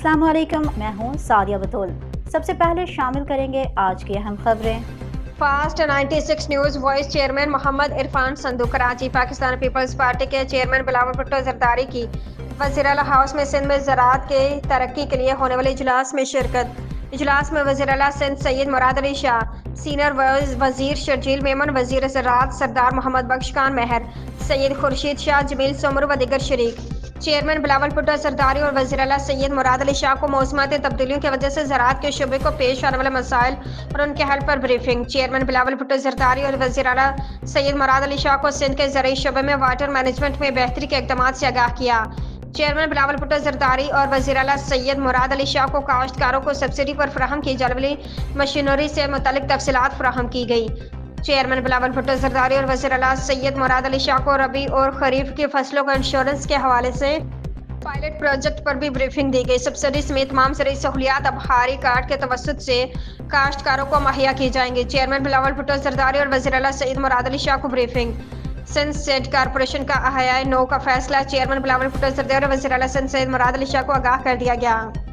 अस्सलाम वालेकुम, मैं हूँ सादिया बतूल। सबसे पहले शामिल करेंगे आज की अहम खबरें। Fast 96 news vice chairman Mohammad Irfan Sandhu Karachi. Pakistan peoples party के चेयरमैन बिलावल भुट्टो जरदारी की वज़ीर आला हाउस में सिंध में ज़राअत के तरक्की के लिए होने वाले इजलास में शिरकत। इजलास में वज़ीर आला सिंध सैयद मुराद अली शाह, सीनियर वज़ीर शर्जील मेमन, वज़ीर ज़राअत सरदार मोहम्मद बख्श खान महर, सैयद खुर्शीद शाह, जमील सुमर व दीगर शरीक। चेयरमैन बिलावल भुट्टो जरदारी और वज़ीर आला सैयद मुराद अली शाह को मौसमाती तब्दीलियों की वजह से ज़राअत के शोबे को पेश आने वाले मसाइल और उनके हल पर ब्रीफिंग। चेयरमैन बिलावल भुट्टो जरदारी और वज़ीर आला सैयद मुराद अली शाह को सिंध के ज़राई शोबे में वाटर मैनेजमेंट में बेहतरी के इक़दाम से आगाह किया। चेयरमैन बिलावल भुट्टो जरदारी और वज़ीर आला सैयद मुराद अली शाह को काश्तकारों को सब्सिडी पर फराहम की जाने वाली मशीनरी से मुतल्लिक तफसीलात फराहम की गई। चेयरमैन बिलावल भुट्टो जरदारी और वज़ीर आला सैयद मुराद अली शाह को रबी और खरीफ की फसलों का इंश्योरेंस के हवाले से पायलट प्रोजेक्ट पर भी ब्रीफिंग दी गई। सब्सिडी समेत तमाम ज़रूरी सहूलियात अब हारी कार्ड के तवस्सुत से काश्तकारों को मुहैया की जाएंगी। चेयरमैन बिलावल भुट्टो जरदारी और वज़ीर आला सैयद मुराद अली शाह को ब्रीफिंग। सिंध स्टेट कॉरपोरेशन का अहयाए 9 का फैसला। चेयरमैन बिलावल भुट्टो जरदारी और वज़ीर आला सिंध सैयद मुराद अली शाह को आगाह कर दिया गया।